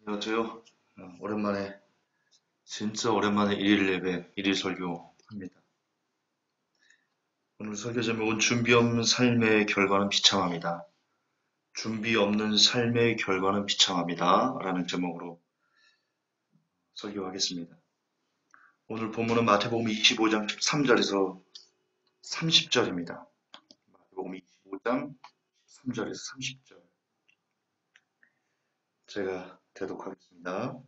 안녕하세요. 오랜만에, 진짜 오랜만에 일일 예배, 일일 설교 합니다. 오늘 설교 제목은 준비 없는 삶의 결과는 비참합니다. 준비 없는 삶의 결과는 비참합니다. 라는 제목으로 설교하겠습니다. 오늘 본문은 마태복음 25장 13절에서 30절입니다. 마태복음 25장 13절에서 30절. 제가 대독하겠습니다.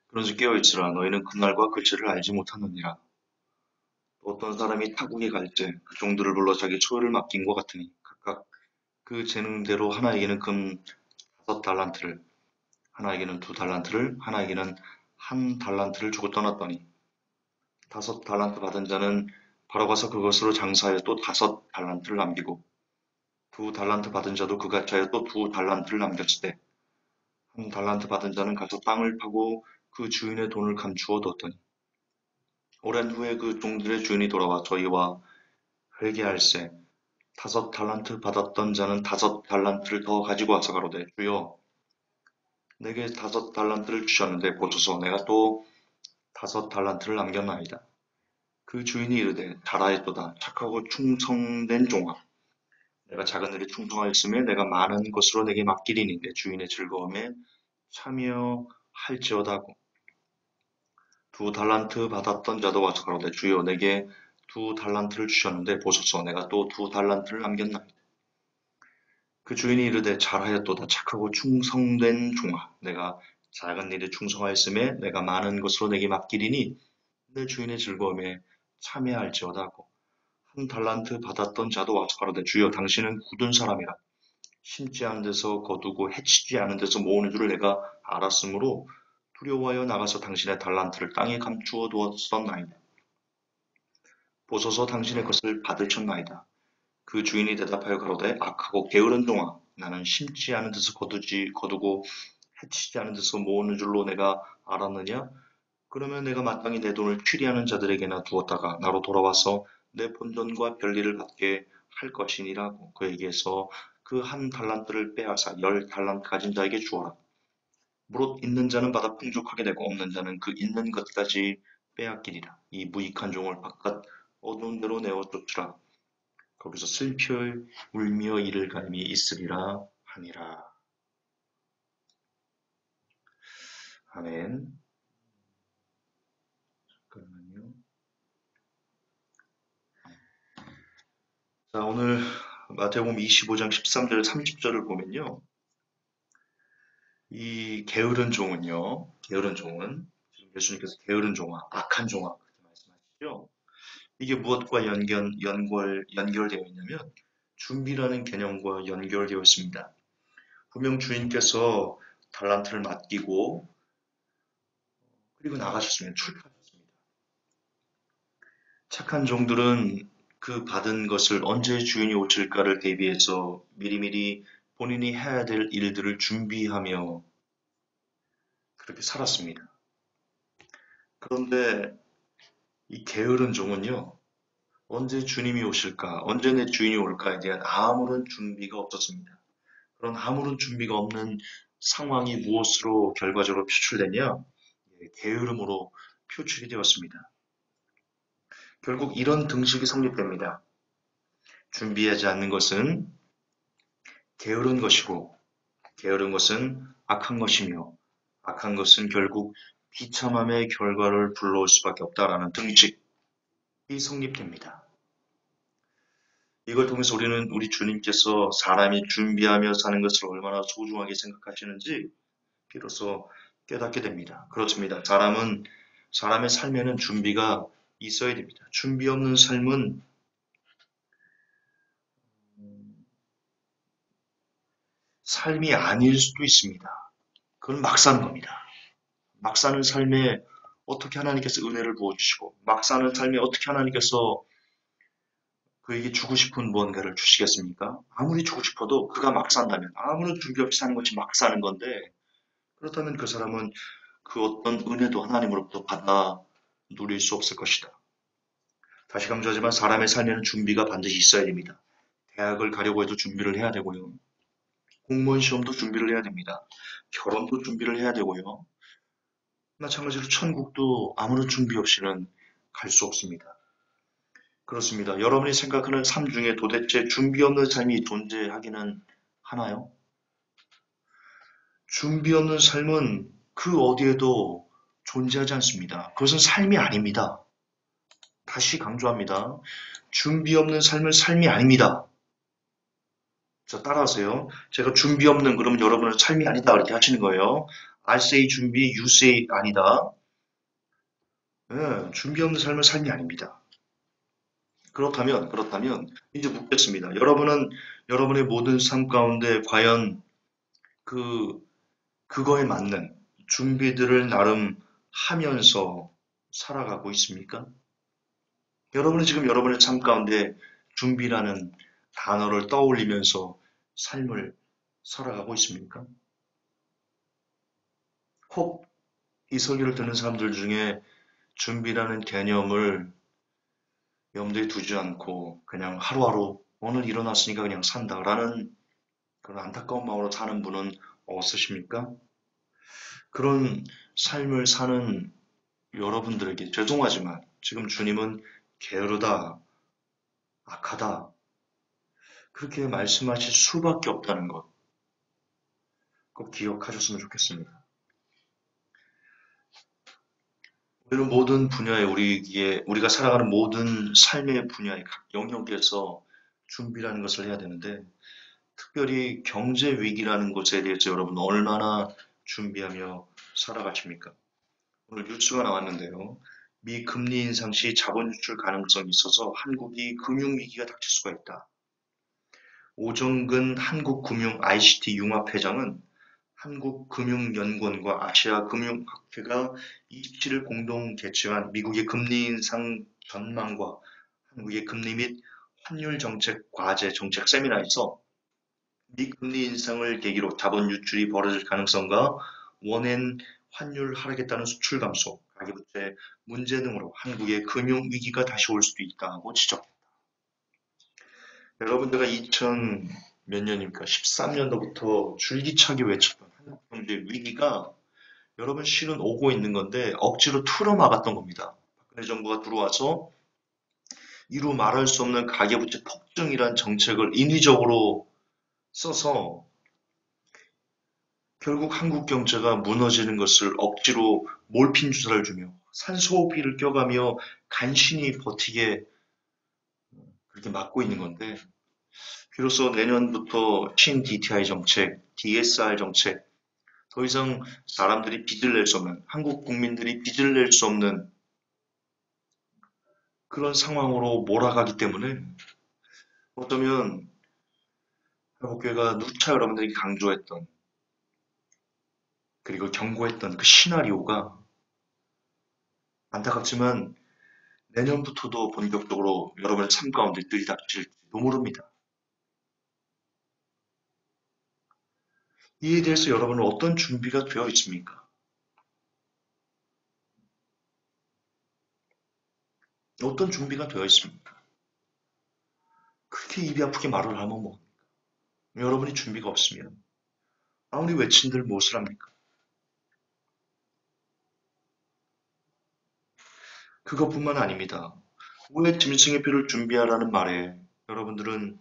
그런즉 깨어있으라. 너희는 그날과 그때를 알지 못하느니라. 어떤 사람이 타국에 갈 때 그 종들을 불러 자기 초를 맡긴 것 같으니 각각 그 재능대로 하나에게는 금 5달란트를, 하나에게는 2달란트를, 하나에게는 1달란트를 주고 떠났더니 5달란트 받은 자는 바로 가서 그것으로 장사하여 또 5달란트를 남기고 2달란트 받은 자도 그같이 하여 또 2달란트를 남겼을 때 1달란트 받은 자는 가서 땅을 파고 그 주인의 돈을 감추어 뒀더니 오랜 후에 그 종들의 주인이 돌아와 저희와 회개할세 5달란트 받았던 자는 5달란트를 더 가지고 와서 가로되 주여 내게 5달란트를 주셨는데 보소서 내가 또 5달란트를 남겼나이다. 그 주인이 이르되 잘하였도다 착하고 충성된 종아 내가 작은 일에 충성하였으며 내가 많은 것으로 내게 맡기리니 내 주인의 즐거움에 참여할지어다 하고 2달란트 받았던 자도 와서 가로되 주여 내게 2달란트를 주셨는데 보소서 내가 또 2달란트를 남겼나이다. 그 주인이 이르되 잘하였도다 착하고 충성된 종아 내가 작은 일에 충성하였음에 내가 많은 것으로 내게 맡기리니 내 주인의 즐거움에 참여할지어다 하고 1달란트 받았던 자도 와서 가로되 주여 당신은 굳은 사람이라 심지 않은 데서 거두고 해치지 않은 데서 모으는 줄을 내가 알았으므로 두려워하여 나가서 당신의 달란트를 땅에 감추어 두었었나이다. 보소서 당신의 것을 받으셨나이다. 그 주인이 대답하여 가로되 악하고 게으른 종아 나는 심지 않은 데서 거두고 해치지 않은 데서 모으는 줄로 내가 알았느냐? 그러면 내가 마땅히 내 돈을 취리하는 자들에게나 두었다가 나로 돌아와서 내 본전과 별리를 받게 할 것이니라고 그에게서 그 1달란트를 빼앗아 10달란트 가진 자에게 주어라. 무릇 있는 자는 받아 풍족하게 되고 없는 자는 그 있는 것까지 빼앗기리라. 이 무익한 종을 바깥 어두운 데로 내어 쫓으라. 거기서 슬피 울며 이를 갈미 있으리라 하니라. 아멘. 잠깐만요. 자, 오늘 마태복음 25장 13절 30절을 보면요. 이 게으른 종은 지금 예수님께서 게으른 종아, 악한 종아 그렇게 말씀하시죠. 이게 무엇과 연결되어 있냐면 준비라는 개념과 연결되어 있습니다. 분명 주인께서 달란트를 맡기고 그리고 나가셨습니다. 출가하셨습니다. 착한 종들은 그 받은 것을 언제 주인이 오실까를 대비해서 미리미리 본인이 해야 될 일들을 준비하며 그렇게 살았습니다. 그런데 이 게으른 종은요, 언제 주님이 오실까, 언제 내 주인이 올까에 대한 아무런 준비가 없었습니다. 그런 아무런 준비가 없는 상황이 무엇으로 결과적으로 표출되냐? 게으름으로 표출이 되었습니다. 결국 이런 등식이 성립됩니다. 준비하지 않는 것은 게으른 것이고, 게으른 것은 악한 것이며, 악한 것은 결국 비참함의 결과를 불러올 수밖에 없다라는 등식이 성립됩니다. 이걸 통해서 우리는 우리 주님께서 사람이 준비하며 사는 것을 얼마나 소중하게 생각하시는지 비로소 깨닫게 됩니다. 그렇습니다. 사람의 삶에는 준비가 있어야 됩니다. 준비 없는 삶은 삶이 아닐 수도 있습니다. 그건 막 사는 겁니다. 막 사는 삶에 어떻게 하나님께서 은혜를 부어주시고, 막 사는 삶에 어떻게 하나님께서 그에게 주고 싶은 무언가를 주시겠습니까? 아무리 주고 싶어도 그가 막 산다면, 아무런 준비 없이 사는 것이 막 사는 건데, 그렇다면 그 사람은 그 어떤 은혜도 하나님으로부터 받아 누릴 수 없을 것이다. 다시 강조하지만 사람의 삶에는 준비가 반드시 있어야 됩니다. 대학을 가려고 해도 준비를 해야 되고요. 공무원 시험도 준비를 해야 됩니다. 결혼도 준비를 해야 되고요. 마찬가지로 천국도 아무런 준비 없이는 갈 수 없습니다. 그렇습니다. 여러분이 생각하는 삶 중에 도대체 준비 없는 삶이 존재하기는 하나요? 준비 없는 삶은 그 어디에도 존재하지 않습니다. 그것은 삶이 아닙니다. 다시 강조합니다. 준비 없는 삶은 삶이 아닙니다. 자, 따라하세요. 제가 준비 없는 그러면 여러분은 삶이 아니다 그렇게 하시는 거예요. I say 준비, you say 아니다. 준비 없는 삶은 삶이 아닙니다. 그렇다면 이제 묻겠습니다. 여러분은 여러분의 모든 삶 가운데 과연 그 그거에 맞는 준비들을 나름 하면서 살아가고 있습니까? 여러분은 지금 여러분의 삶 가운데 준비라는 단어를 떠올리면서 삶을 살아가고 있습니까? 혹 이 설교를 듣는 사람들 중에 준비라는 개념을 염두에 두지 않고 그냥 하루하루 오늘 일어났으니까 그냥 산다라는 그런 안타까운 마음으로 사는 분은 없으십니까? 그런 삶을 사는 여러분들에게 죄송하지만 지금 주님은 게으르다, 악하다, 그렇게 말씀하실 수밖에 없다는 것 꼭 기억하셨으면 좋겠습니다. 우리는 모든 분야에 우리가 살아가는 모든 삶의 분야의 각 영역에서 준비라는 것을 해야 되는데 특별히 경제 위기라는 것에 대해서 여러분 얼마나 준비하며 살아가십니까? 오늘 뉴스가 나왔는데요. 미 금리 인상 시 자본 유출 가능성이 있어서 한국이 금융위기가 닥칠 수가 있다. 오정근 한국금융 ICT 융합회장은 한국금융연구원과 아시아금융학회가 27일 공동 개최한 미국의 금리 인상 전망과 한국의 금리 및 환율 정책 과제 정책 세미나에서 미 금리 인상을 계기로 자본 유출이 벌어질 가능성과 원엔 환율 하락에 따른 수출 감소, 가계부채 문제 등으로 한국의 금융 위기가 다시 올 수도 있다고 지적. 여러분들가 2000 몇 년입니까? 13년도부터 줄기차게 외쳤던 한국 경제 위기가 여러분 실은 오고 있는 건데 억지로 틀어막았던 겁니다. 박근혜 정부가 들어와서 이루 말할 수 없는 가계부채 폭증이란 정책을 인위적으로 써서 결국 한국 경제가 무너지는 것을 억지로 몰핀 주사를 주며 산소호흡기를 껴가며 간신히 버티게 그렇게 막고 있는 건데 비로소 내년부터 신DTI 정책, DSR 정책, 더 이상 사람들이 빚을 낼 수 없는, 한국 국민들이 빚을 낼 수 없는 그런 상황으로 몰아가기 때문에 어쩌면 한국교회가 누차 여러분들이 강조했던 그리고 경고했던 그 시나리오가 안타깝지만 내년부터도 본격적으로 여러분의 삶 가운데 들이닥칠지도 모릅니다. 이에 대해서 여러분은 어떤 준비가 되어 있습니까? 어떤 준비가 되어 있습니까? 그렇게 입이 아프게 말을 하면 뭐 여러분이 준비가 없으면 아무리 외친들 무엇을 합니까? 그것뿐만 아닙니다. 왜 짐승의 표를 준비하라는 말에 여러분들은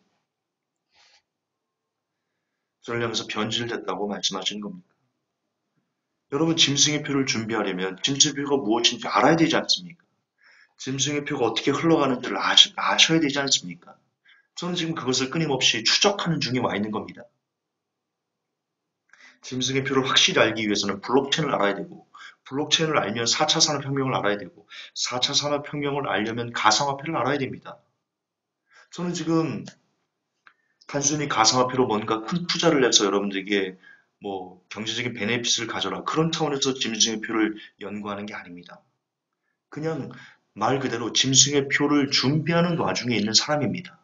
그러려면서 변질됐다고 말씀하시는 겁니까? 여러분 짐승의 표를 준비하려면 짐승의 표가 무엇인지 알아야 되지 않습니까? 짐승의 표가 어떻게 흘러가는지를 아셔야 되지 않습니까? 저는 지금 그것을 끊임없이 추적하는 중에 와 있는 겁니다. 짐승의 표를 확실히 알기 위해서는 블록체인을 알아야 되고, 블록체인을 알면 4차 산업혁명을 알아야 되고, 4차 산업혁명을 알려면 가상화폐를 알아야 됩니다. 저는 지금 단순히 가상화폐로 뭔가 큰 투자를 해서 여러분들에게 뭐 경제적인 베네핏을 가져라 그런 차원에서 짐승의 표를 연구하는 게 아닙니다. 그냥 말 그대로 짐승의 표를 준비하는 와중에 있는 사람입니다.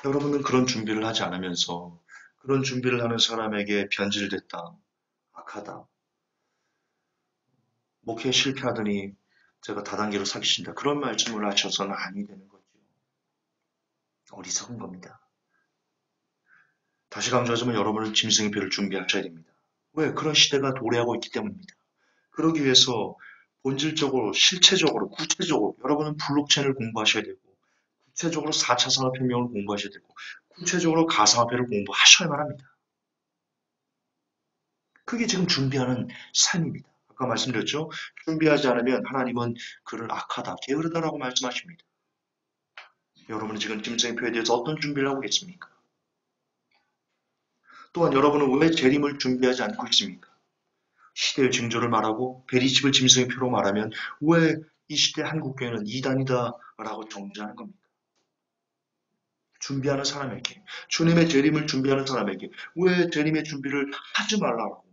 여러분은 그런 준비를 하지 않으면서 그런 준비를 하는 사람에게 변질됐다, 악하다, 목회 실패하더니 제가 다단계로 사귀신다. 그런 말씀을 하셔서는 아니 되는 거죠. 어리석은 겁니다. 다시 강조하자면 여러분은 짐승의 표를 준비하셔야 됩니다. 왜? 그런 시대가 도래하고 있기 때문입니다. 그러기 위해서 본질적으로, 실체적으로, 구체적으로 여러분은 블록체인을 공부하셔야 되고 구체적으로 4차 산업혁명을 공부하셔야 되고 구체적으로 가상화폐를 공부하셔야만 합니다. 그게 지금 준비하는 삶입니다. 아까 말씀드렸죠? 준비하지 않으면 하나님은 그를 악하다, 게으르다라고 말씀하십니다. 여러분은 지금 짐승의 표에 대해서 어떤 준비를 하고 계십니까? 또한 여러분은 왜 재림을 준비하지 않고 있습니까? 시대의 징조를 말하고 베리집을 짐승의 표로 말하면 왜 이 시대 한국교회는 이단이다라고 정죄하는 겁니까? 준비하는 사람에게, 주님의 재림을 준비하는 사람에게 왜 재림의 준비를 하지 말라고,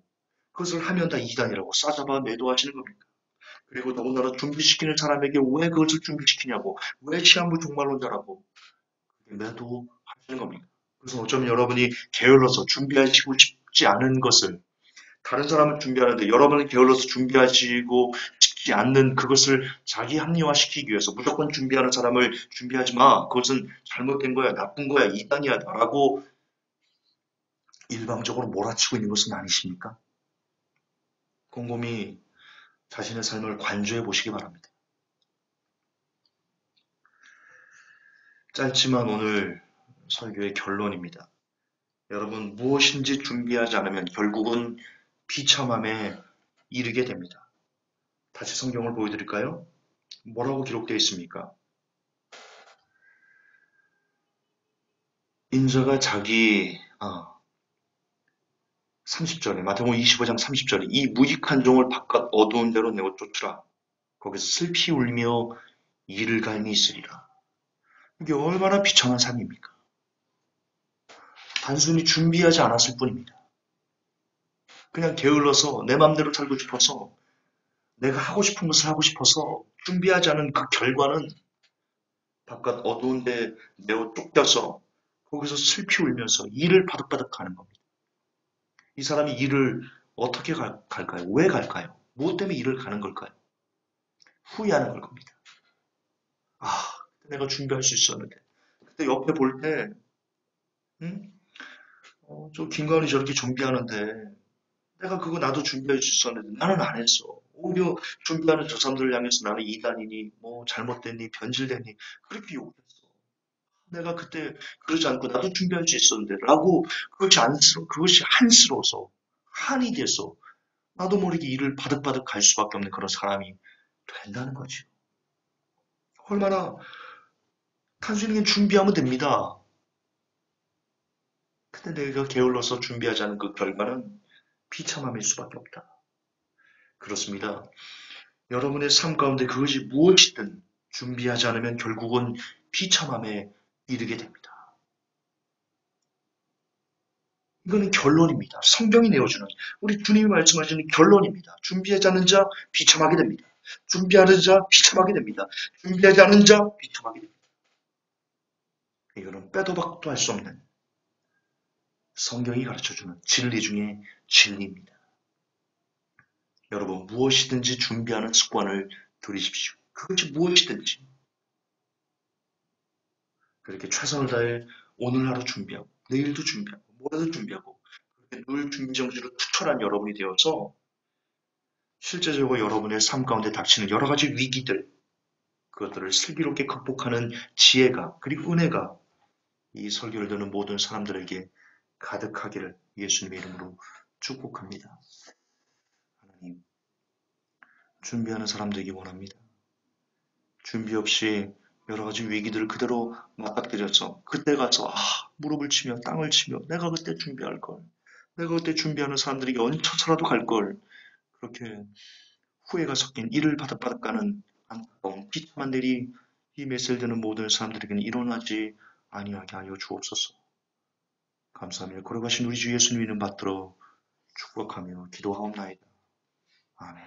그것을 하면 다 이단이라고 싸잡아 매도하시는 겁니까? 그리고 더군다나 준비시키는 사람에게 왜 그것을 준비시키냐고, 왜 시한부 종말론자라고 매도하시는 겁니까? 그래서 어쩌면 여러분이 게을러서 준비하시고 싶지 않은 것을 다른 사람은 준비하는데 여러분은 게을러서 준비하시고 싶지 않는 그것을 자기 합리화시키기 위해서 무조건 준비하는 사람을 준비하지 마. 그것은 잘못된 거야, 나쁜 거야, 이단이야, 라고 일방적으로 몰아치고 있는 것은 아니십니까? 곰곰이 자신의 삶을 관조해 보시기 바랍니다. 짧지만 오늘 설교의 결론입니다. 여러분, 무엇인지 준비하지 않으면 결국은 비참함에 이르게 됩니다. 다시 성경을 보여드릴까요? 뭐라고 기록되어 있습니까? 인자가 자기 30절에 마태복음 25장 30절에 이 무익한 종을 바깥 어두운 데로 내어 쫓으라. 거기서 슬피 울며 이를 갈미 있으리라. 이게 얼마나 비참한 삶입니까? 단순히 준비하지 않았을 뿐입니다. 그냥 게을러서 내 맘대로 살고 싶어서 내가 하고 싶은 것을 하고 싶어서 준비하지 않은 그 결과는 바깥 어두운 데 내어 쫓겨서 거기서 슬피 울면서 이를 바득바득 가는 겁니다. 이 사람이 일을 어떻게 갈까요? 왜 갈까요? 무엇 때문에 일을 가는 걸까요? 후회하는 걸 겁니다. 아, 그때 내가 준비할 수 있었는데. 그때 옆에 볼 때, 응? 저 김가은이 저렇게 준비하는데, 내가 그거 나도 준비할 수 있었는데, 나는 안 했어. 오히려 준비하는 저 사람들을 향해서 나는 이단이니, 뭐, 잘못됐니, 변질됐니, 그렇게 욕했어. 내가 그때 그러지 않고 나도 준비할 수 있었는데, 라고, 그것이 한스러워서, 한이 돼서, 나도 모르게 일을 바득바득 갈 수밖에 없는 그런 사람이 된다는 거지. 얼마나 단순히 그냥 준비하면 됩니다. 근데 내가 게을러서 준비하지 않은 그 결과는 비참함일 수밖에 없다. 그렇습니다. 여러분의 삶 가운데 그것이 무엇이든 준비하지 않으면 결국은 비참함에 이르게 됩니다. 이거는 결론입니다. 성경이 내어주는 우리 주님이 말씀하시는 결론입니다. 준비하지 않은 자 비참하게 됩니다. 준비하는 자 비참하게 됩니다. 준비하지 않은 자 비참하게 됩니다. 이거는 빼도 박도 할 수 없는 성경이 가르쳐주는 진리 중에 진리입니다. 여러분, 무엇이든지 준비하는 습관을 들이십시오. 그것이 무엇이든지. 그렇게 최선을 다해 오늘 하루 준비하고, 내일도 준비하고, 모레도 준비하고, 그렇게 늘 준비 정신으로 투철한 여러분이 되어서 실제적으로 여러분의 삶 가운데 닥치는 여러 가지 위기들, 그것들을 슬기롭게 극복하는 지혜가, 그리고 은혜가 이 설교를 듣는 모든 사람들에게 가득하기를 예수님의 이름으로 축복합니다. 하나님, 준비하는 사람 되기 원합니다. 준비 없이 여러 가지 위기들을 그대로 맞닥뜨려서 그때 가서 무릎을 치며 땅을 치며 내가 그때 준비할 걸, 내가 그때 준비하는 사람들에게 얹혀서라도 갈 걸, 그렇게 후회가 섞인 이를 바닥바닥 가는 안타까운 비참한 일이 이 메시지를 듣는 모든 사람들에게는 일어나지 아니하게 하여 주옵소서. 감사합니다. 걸어가신 우리 주 예수님 이름 받들어 축복하며 기도하옵나이다. 아멘.